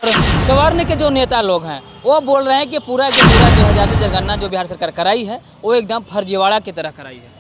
सवर्ण के जो नेता लोग हैं वो बोल रहे हैं कि पूरा जो है जाति जनगणना जो बिहार सरकार कराई है वो एकदम फर्जीवाड़ा की तरह कराई है।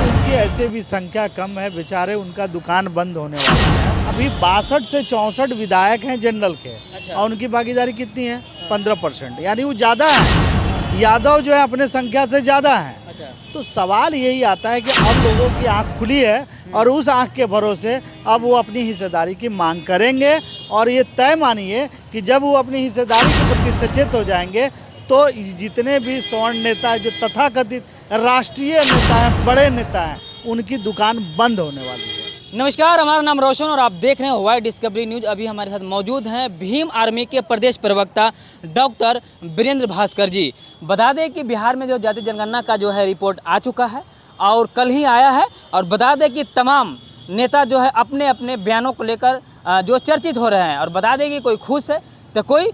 उनकी ऐसे भी संख्या कम है, बेचारे उनका दुकान बंद होने वाला है। अभी 62 से 64 विधायक हैं जनरल के। अच्छा। और उनकी भागीदारी कितनी है? 15%, यानी वो ज़्यादा है। यादव जो है अपने संख्या से ज़्यादा है। अच्छा। तो सवाल यही आता है कि अब लोगों की आंख खुली है और उस आंख के भरोसे अब वो अपनी हिस्सेदारी की मांग करेंगे। और ये तय मानिए कि जब वो अपनी हिस्सेदारी के प्रति सचेत हो जाएंगे तो जितने भी स्वर्ण नेता हैं, जो तथाकथित राष्ट्रीय नेता हैं, बड़े नेता हैं, उनकी दुकान बंद होने वाली है। नमस्कार, हमारा नाम रोशन और आप देख रहे हैं वाई डिस्कवरी न्यूज़। अभी हमारे साथ मौजूद हैं भीम आर्मी के प्रदेश प्रवक्ता डॉक्टर वीरेंद्र भास्कर जी। बता दें कि बिहार में जो जाति जनगणना का जो है रिपोर्ट आ चुका है और कल ही आया है। और बता दें कि तमाम नेता जो है अपने अपने बयानों को लेकर जो चर्चित हो रहे हैं। और बता दें कि कोई खुश है तो कोई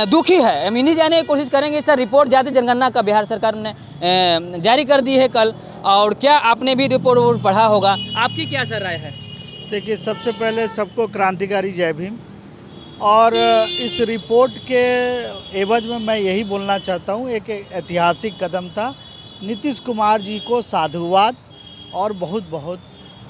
दुखी है। हम इन्हीं जानने की कोशिश करेंगे। सर, रिपोर्ट जाति जनगणना का बिहार सरकार ने जारी कर दी है कल, और क्या आपने भी रिपोर्ट पढ़ा होगा, आपकी क्या सर राय है? देखिए, सबसे पहले सबको क्रांतिकारी जय भीम। और इस रिपोर्ट के एवज में मैं यही बोलना चाहता हूँ, एक ऐतिहासिक कदम था। नीतीश कुमार जी को साधुवाद और बहुत बहुत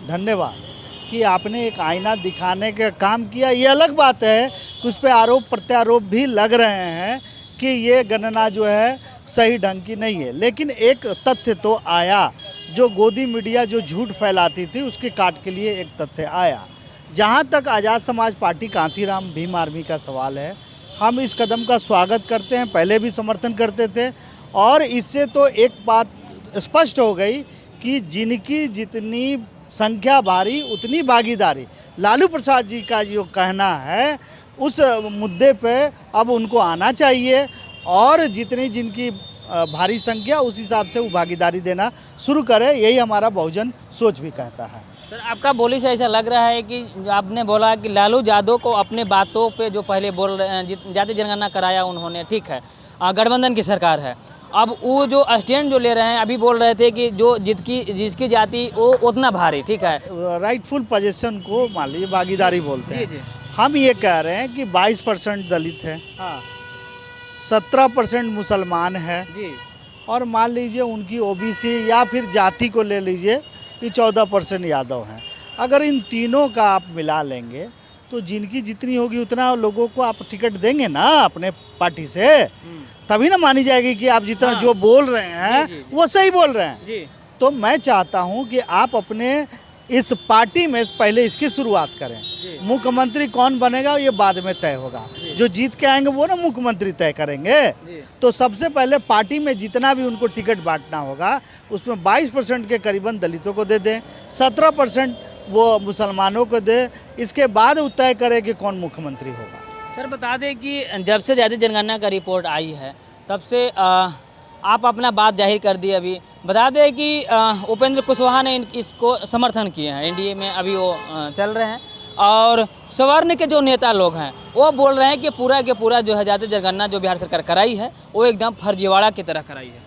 धन्यवाद कि आपने एक आईना दिखाने का काम किया। ये अलग बात है कि उस पर आरोप प्रत्यारोप भी लग रहे हैं कि ये गणना जो है सही ढंग की नहीं है, लेकिन एक तथ्य तो आया। जो गोदी मीडिया जो झूठ फैलाती थी उसके काट के लिए एक तथ्य आया। जहाँ तक आज़ाद समाज पार्टी कांसीराम भीम आर्मी का सवाल है, हम इस कदम का स्वागत करते हैं, पहले भी समर्थन करते थे। और इससे तो एक बात स्पष्ट हो गई कि जिनकी जितनी संख्या भारी उतनी भागीदारी। लालू प्रसाद जी का जो कहना है उस मुद्दे पे अब उनको आना चाहिए और जितनी जिनकी भारी संख्या उस हिसाब से वो भागीदारी देना शुरू करे। यही हमारा बहुजन सोच भी कहता है। सर, आपका बोली से ऐसा लग रहा है कि आपने बोला कि लालू यादव को अपने बातों पे जो पहले बोल रहे हैं जाति जनगणना कराया उन्होंने, ठीक है, गठबंधन की सरकार है, अब वो जो स्टैंड जो ले रहे हैं, अभी बोल रहे थे कि जो जिसकी जाति वो उतना भारी, ठीक है, राइटफुल पोजीशन को मान लीजिए भागीदारी बोलते हैं। जी। हम ये कह रहे हैं कि 22% दलित है, हाँ 17% मुसलमान है जी, और मान लीजिए उनकी ओबीसी या फिर जाति को ले लीजिए कि 14% यादव हैं। अगर इन तीनों का आप मिला लेंगे तो जिनकी जितनी होगी उतना लोगों को आप टिकट देंगे ना अपने पार्टी से, तभी ना मानी जाएगी कि आप जितना हाँ। जो बोल रहे हैं जी। वो सही बोल रहे हैं जी। तो मैं चाहता हूं कि आप अपने इस पार्टी में पहले इसकी शुरुआत करें। मुख्यमंत्री कौन बनेगा ये बाद में तय होगा, जो जीत के आएंगे वो ना मुख्यमंत्री तय करेंगे। तो सबसे पहले पार्टी में जितना भी उनको टिकट बांटना होगा उसमें 22% के करीबन दलितों को दे दें, 17% वो मुसलमानों को दे। इसके बाद वो तय करें कि कौन मुख्यमंत्री होगा। सर, बता दें कि जब से जाति जनगणना का रिपोर्ट आई है तब से आप अपना बात जाहिर कर दी। अभी बता दें कि उपेंद्र कुशवाहा ने इसको समर्थन किए हैं, एनडीए में अभी वो चल रहे हैं। और सवर्ण के जो नेता लोग हैं वो बोल रहे हैं कि पूरा के पूरा जो है जाति जनगणना जो बिहार सरकार कराई है वो एकदम फर्जीवाड़ा की तरह कराई है।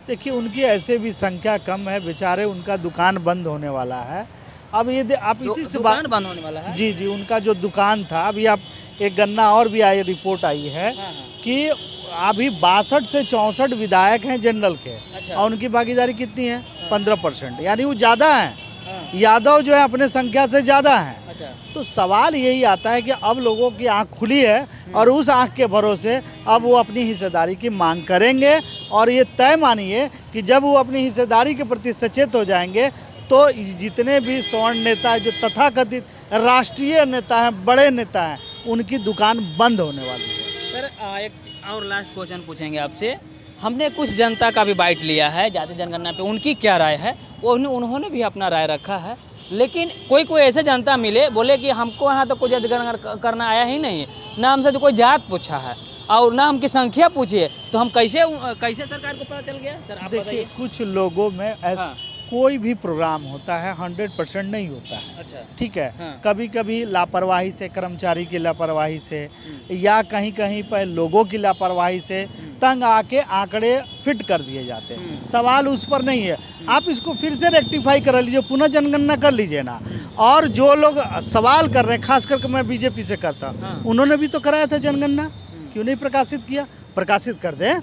देखिए, उनकी ऐसे भी संख्या कम है, बेचारे उनका दुकान बंद होने वाला है। अब ये आप इसी से दुकान बंद होने वाला है। जी, उनका जो दुकान था, अभी आप एक गन्ना और भी आई रिपोर्ट आई है कि अभी 62 से 64 विधायक हैं जनरल के। अच्छा। और उनकी भागीदारी कितनी है? 15%, यानी वो ज़्यादा है। यादव जो है अपने संख्या से ज़्यादा है। तो सवाल यही आता है कि अब लोगों की आंख खुली है और उस आंख के भरोसे अब वो अपनी हिस्सेदारी की मांग करेंगे। और ये तय मानिए कि जब वो अपनी हिस्सेदारी के प्रति सचेत हो जाएंगे तो जितने भी स्वर्ण नेता हैं, जो तथाकथित राष्ट्रीय नेता हैं, बड़े नेता हैं, उनकी दुकान बंद होने वाली है। सर, एक और लास्ट क्वेश्चन पूछेंगे आपसे। हमने कुछ जनता का भी बाइट लिया है जाति जनगणना पे, उनकी क्या राय है वो उन्होंने भी अपना राय रखा है। लेकिन कोई ऐसे जनता मिले बोले कि हमको यहाँ तो कोई जाति जनगणना करना आया ही नहीं है, ना हमसे तो कोई जात पूछा है और ना हमकी संख्या पूछी है, तो हम कैसे सरकार को पता चल गया? सर, आप देखिए, कुछ लोगों में कोई भी प्रोग्राम होता है 100% नहीं होता है। अच्छा, ठीक है। हाँ। कभी कभी लापरवाही से, कर्मचारी की लापरवाही से या कहीं कहीं पर लोगों की लापरवाही से तंग आके आंकड़े फिट कर दिए जाते हैं। सवाल उस पर नहीं है, आप इसको फिर से रेक्टिफाई कर लीजिए, पुनः जनगणना कर लीजिए ना। और जो लोग सवाल कर रहे हैं, खास करके मैं बीजेपी से करता, उन्होंने भी तो कराया था जनगणना, क्यों नहीं प्रकाशित किया? प्रकाशित कर दें।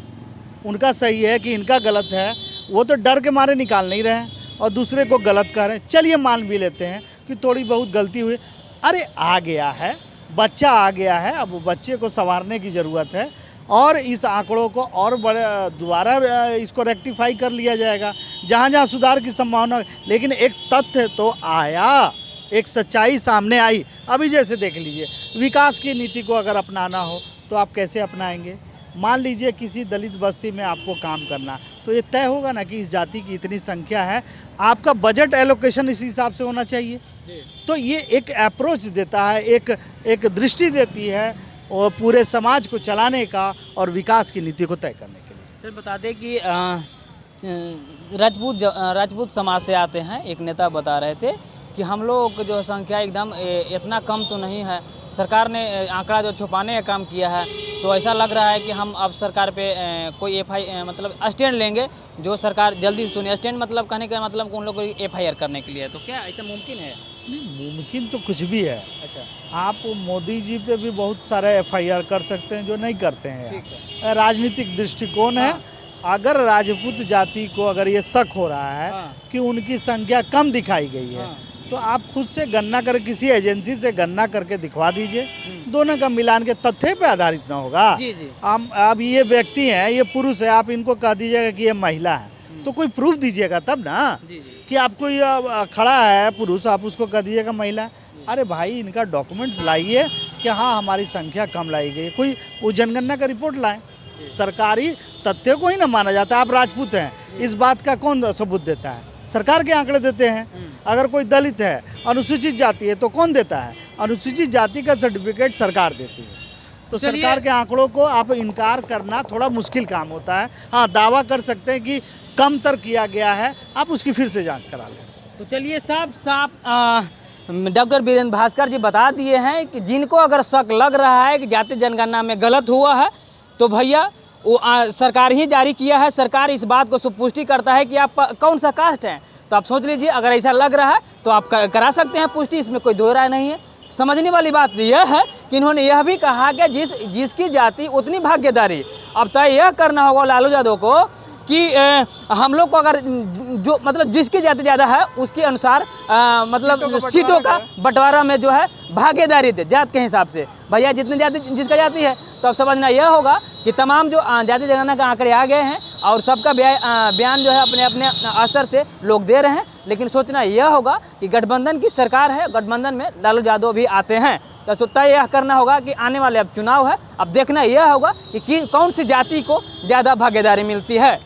उनका सही है कि इनका गलत है, वो तो डर के मारे निकाल नहीं रहे हैं और दूसरे को गलत कह रहे हैं। चलिए मान भी लेते हैं कि थोड़ी बहुत गलती हुई, अरे आ गया है, बच्चा आ गया है, अब बच्चे को संवारने की ज़रूरत है और इस आंकड़ों को और बड़े दोबारा इसको रेक्टिफाई कर लिया जाएगा जहाँ जहाँ सुधार की संभावना। लेकिन एक तथ्य तो आया, एक सच्चाई सामने आई। अभी जैसे देख लीजिए, विकास की नीति को अगर अपनाना हो तो आप कैसे अपनाएंगे? मान लीजिए किसी दलित बस्ती में आपको काम करना, तो ये तय होगा ना कि इस जाति की इतनी संख्या है, आपका बजट एलोकेशन इस हिसाब से होना चाहिए। तो ये एक अप्रोच देता है, एक दृष्टि देती है और पूरे समाज को चलाने का और विकास की नीति को तय करने के लिए। सर बता दें कि राजपूत समाज से आते हैं, एक नेता बता रहे थे कि हम लोगों की जो संख्या एकदम इतना कम तो नहीं है, सरकार ने आंकड़ा जो छुपाने का काम किया है, तो ऐसा लग रहा है कि हम अब सरकार पे कोई मतलब स्टैंड लेंगे, जो सरकार जल्दी से सुने। स्टैंड मतलब कहने का मतलब उन लोग को FIR करने के लिए, तो क्या ऐसा मुमकिन है? नहीं, मुमकिन तो कुछ भी है। अच्छा, आप मोदी जी पे भी बहुत सारे FIR कर सकते हैं जो नहीं करते हैं। राजनीतिक दृष्टिकोण है। अगर राजपूत जाति को अगर ये शक हो रहा है कि उनकी संख्या कम दिखाई गई है, तो आप खुद से गणना कर, किसी एजेंसी से गणना करके दिखवा दीजिए, दोनों का मिलान के तथ्य पे आधारित ना होगा। जी जी। अब ये व्यक्ति हैं, ये पुरुष है, आप इनको कह दीजिएगा कि ये महिला है, तो कोई प्रूफ दीजिएगा तब ना। जी जी। कि आपको ये खड़ा है पुरुष, आप उसको कह दीजिएगा महिला। अरे भाई, इनका डॉक्यूमेंट्स लाइए कि हाँ हमारी संख्या कम लाई गई, कोई वो जनगणना का रिपोर्ट लाएं। सरकारी तथ्य को ही ना माना जाता। आप राजपूत हैं, इस बात का कौन सबूत देता है? सरकार के आंकड़े देते हैं। अगर कोई दलित है, अनुसूचित जाति है, तो कौन देता है? अनुसूचित जाति का सर्टिफिकेट सरकार देती है। तो सरकार के आंकड़ों को आप इनकार करना थोड़ा मुश्किल काम होता है। हाँ, दावा कर सकते हैं कि कम तर किया गया है, आप उसकी फिर से जांच करा लें। तो चलिए, साफ डॉक्टर बीरेंद्र भास्कर जी बता दिए हैं कि जिनको अगर शक लग रहा है कि जाति जनगणना में गलत हुआ है, तो भैया वो सरकार ही जारी किया है। सरकार इस बात को सुपुष्टि करता है कि आप कौन सा कास्ट है, तो आप सोच लीजिए, अगर ऐसा लग रहा है तो आप करा सकते हैं पुष्टि, इसमें कोई दो राय नहीं है। समझने वाली बात यह है कि इन्होंने यह भी कहा कि जिसकी जाति उतनी भागीदारी। अब तय यह करना होगा लालू यादव को कि हम लोग को अगर जो मतलब जिसकी जाति ज़्यादा है उसके अनुसार मतलब सीटों का बंटवारा में जो है भागीदारी दे, जात के हिसाब से। भैया जितनी जाति जिसका जाति है, तो अब समझना यह होगा कि तमाम जो जाति जनगणना के आंकड़े आ गए हैं और सबका बयान जो है अपने अपने स्तर से लोग दे रहे हैं। लेकिन सोचना यह होगा कि गठबंधन की सरकार है, गठबंधन में लालू यादव भी आते हैं, तो तय यह करना होगा कि आने वाले अब चुनाव है, अब देखना यह होगा कि कौन सी जाति को ज़्यादा भागीदारी मिलती है।